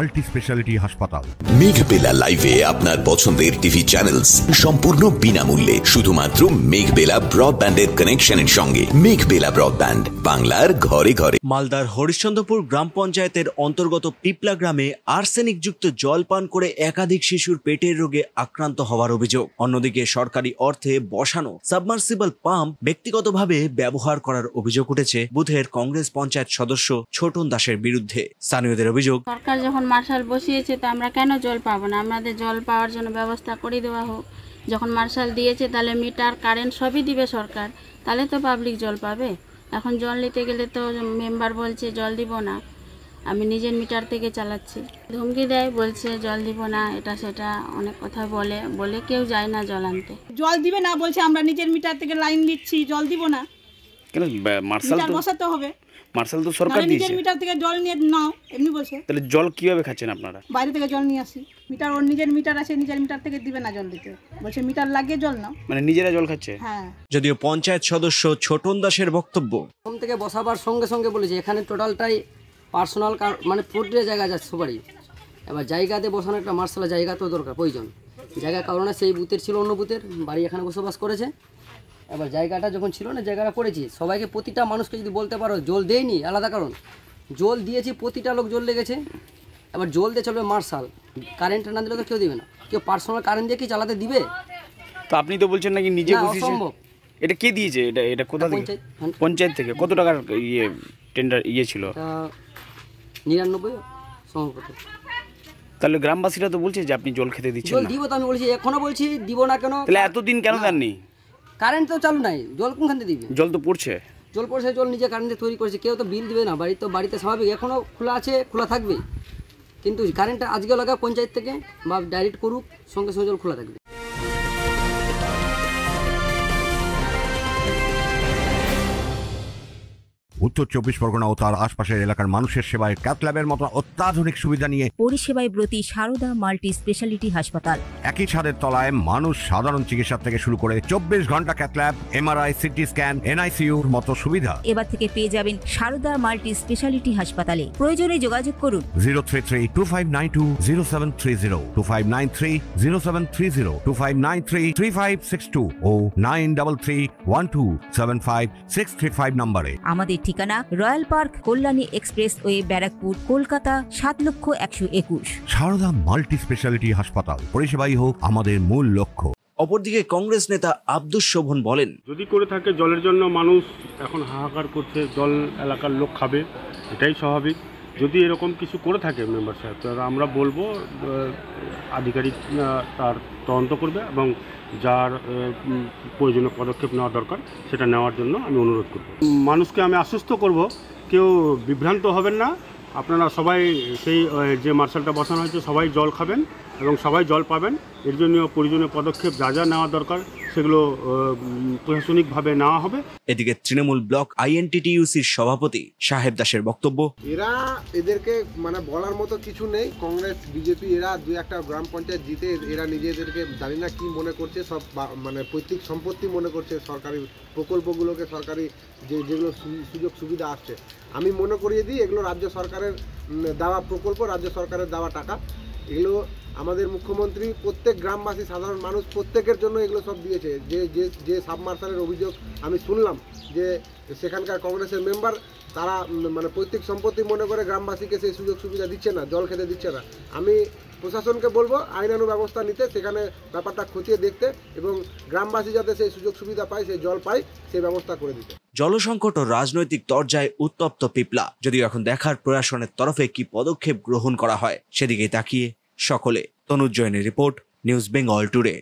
Multi speciality হাসপাতাল। মেঘবেলা লাইভে আপনার পছন্দের টিভি চ্যানেলস সম্পূর্ণ বিনামূল্যে, শুধুমাত্র মেঘবেলা ব্রডব্যান্ডের কানেকশনের সঙ্গে। মেঘবেলা ব্রডব্যান্ড, বাংলার ঘরে ঘরে। মালদার হরিশ্চন্দ্রপুর গ্রাম পঞ্চায়েতের অন্তর্গত পিপলা গ্রামে আর্সেনিক যুক্ত জল পান করে একাধিক শিশুর পেটের রোগে আক্রান্ত হওয়ার অভিযোগ। অন্যদিকে সরকারি অর্থে বসানো সাবমার্সিবল পাম্প ব্যক্তিগতভাবে ব্যবহার করার অভিযোগ উঠেছে বুথের কংগ্রেস পঞ্চায়েত সদস্য ছোটন দাসের বিরুদ্ধে। স্থানীয়দের অভিযোগ, সরকার যখন মার্শাল বসিয়েছে তো আমরা কেন জল পাবো না? আমাদের জল পাওয়ার জন্য ব্যবস্থা করে দেওয়া হোক। যখন মার্শাল দিয়েছে তাহলে মিটার কারেন্ট সবই দিবে সরকার, তাহলে তো পাবলিক জল পাবে। এখন জল নিতে গেলে তো মেম্বার বলছে জল দিব না, আমি নিজের মিটার থেকে চালাচ্ছি। ধমকি দেয়, বলছে জল দিব না, এটা সেটা অনেক কথা বলে কেউ যায় না জল আনতে। জল দিবে না বলছে, আমরা নিজের মিটার থেকে লাইন দিচ্ছি, জল দিব না কেন? মার্শাল তো বসাতে হবে, মার্শাল তো সরকার দিয়েছে। নিজের মিটার থেকে জল নিয়ে নাও এমনি বলছে। তাহলে জল কিভাবে খাচ্ছেন আপনারা? বাইরে থেকে জল নিয়ে আসি, মিটার ওর নিজের মিটার আছে, নিজের মিটার থেকে দিবে না জল দিতে, বলছে মিটার লাগিয়ে জল নাও। মানে নিজেরা জল খাচ্ছে? হ্যাঁ। যদিও পঞ্চায়েত সদস্য ছোটন দাসের বক্তব্য, প্রথম থেকে বসাবার সঙ্গে সঙ্গে বলেছে এখানে টোটালটাই পার্সোনাল, মানে ফুটের জায়গা যাচ্ছে সবারই। এবার জায়গাতে বসানো একটা মার্শালের জায়গা তো দরকার, প্রয়োজন। জায়গার কারণে সেই বুথের ছিল, অন্য বুথের বাড়ি এখানে বসবাস করেছে। এবার জায়গাটা যখন ছিল না, জায়গাটা করেছি, সবাইকে প্রতিটা মানুষকে যদি বলতে পারো জল দেয়নি আলাদা কারণ, জল দিয়েছি, প্রতিটা লোক জল লেগেছে। এবার জল দিয়ে চলবে মার্শাল, কারেন্ট না দিলে তো কেউ দিবে না। কেউ পার্সোনাল কারেন্ট দিয়ে কি চালাতে দিবে? তো আপনি তো বলছেন নাকি নিজে বসিয়েছেন। অসম্ভব। এটা কে দিয়েছে? এটা কোথা থেকে? পঞ্চায়েত থেকে। কত টাকার টেন্ডার ছিল? 99 সম্ভবত। তাহলে গ্রামবাসীরা তো বলছে যে আপনি জল খেতে দিচ্ছেন জল না। দিব তো, আমি বলছি এখনো বলছি দিব না কেন? তাহলে এতদিন কেন দেননি? কারেন্ট তো চালু নাই, জল কোনখান থেকে দিবে? জল তো পড়ছে। জল পড়ছে, জল নিজে কারেন্টে তৈরি করেছে, কেউ তো বিল দিবে না। বাড়িতে স্বাভাবিক এখনও খোলা আছে, খোলা থাকবে। কিন্তু কারেন্টটা আজকে লাগা পঞ্চায়েত থেকে বা ডাইরেক্ট করুক, সঙ্গে সঙ্গে জল খোলা থাকবে। উত্তর 24 পরগনা ও তার আশপাশের এলাকার মানুষের সেবায় ক্যাথ ল্যাবের মতো অত্যাধুনিক সুবিধা নিয়ে পরিষেবায় ব্রতী সারদা মাল্টি স্পেশালিটি হাসপাতাল। একই ছাদের তলায় মানুষ সাধারণ চিকিৎসা থেকে শুরু করে 24 ঘন্টা cath lab, MRI, CT scan, এনআইসিইউর মতো সুবিধা এবার থেকে পেয়ে যাবেন সারদা মাল্টি স্পেশালিটি হাসপাতালে। প্রয়োজনে যোগাযোগ করুন 033-2592-0730, 2593-0730, 2593-3562 ও 9331275635 নম্বরে। আমাদের ঠিকানা Royal Park, Kalyani Expressway, Barrackpore, Kolkata 7,01,21। Sarada multi speciality হাসপাতাল, পরিষেবাই হোক আমাদের মূল লক্ষ্য। অপরদিকে কংগ্রেস নেতা আব্দুস শোভন বলেন, যদি করে থাকে জলের জন্য মানুষ এখন হাহাকার করছে, জল এলাকার লোক খাবে, এটাই স্বাভাবিক। যদি এরকম কিছু করে থাকে মেম্বার সাহেব, তাহলে আমরা বলবো আধিকারিক তার তদন্ত করবে এবং যার প্রয়োজনীয় পদক্ষেপ নেওয়া দরকার সেটা নেওয়ার জন্য আমি অনুরোধ করব। মানুষকে আমি আশ্বস্ত করব, কেউ বিভ্রান্ত হবেন না। আপনারা সবাই সেই যে মার্শালটা বসানো হয়েছে সবাই জল খাবেন এবং সবাই জল পাবেন। এর জন্য প্রয়োজনীয় পদক্ষেপ যা যা নেওয়া দরকার সেগুলো প্রশাসনিকভাবে নেওয়া হবে। এদিকে তৃণমূল ব্লক আইএনটিটিইউসির সভাপতি সাহেব দাসের বক্তব্য, এদেরকে মানে বলার মতো কিছু নেই। কংগ্রেস বিজেপি এরা দুই একটা গ্রাম পঞ্চায়েত জিতে এরা নিজেদেরকে জানি না কি মনে করছে, সব মানে পৈতৃক সম্পত্তি মনে করছে। সরকারি প্রকল্পগুলোকে, সরকারি যেগুলো সুযোগ সুবিধা আসছে, আমি মনে করিয়ে দিই এগুলো রাজ্য সরকারের দেওয়া প্রকল্প, রাজ্য সরকারের দেওয়া টাকা। এগুলো আমাদের মুখ্যমন্ত্রী প্রত্যেক গ্রামবাসী, সাধারণ মানুষ প্রত্যেকের জন্য এগুলো সব দিয়েছে। যে সাবমার্শালের অভিযোগ আমি শুনলাম যে সেখানকার কংগ্রেসের মেম্বার, তারা মানে পৈতৃক সম্পত্তি মনে করে গ্রামবাসীকে সেই সুযোগ সুবিধা দিচ্ছে না, জল খেতে দিচ্ছে না। আমি প্রশাসনকে বলবো আইনানুগ ব্যবস্থা নিতে, সেখানে ব্যাপারটা খতিয়ে দেখতে এবং গ্রামবাসী যাতে সেই সুযোগ সুবিধা পায়, সেই জল পায়, সেই ব্যবস্থা করে দিতে। জলসংকট ও রাজনৈতিক দরজায় উত্তপ্ত পিপলা। যদিও এখন দেখার প্রশাসনের তরফে কি পদক্ষেপ গ্রহণ করা হয় সেদিকে তাকিয়ে সকলে। তনুজ জৈনের রিপোর্ট, নিউজ বেঙ্গল টুডে।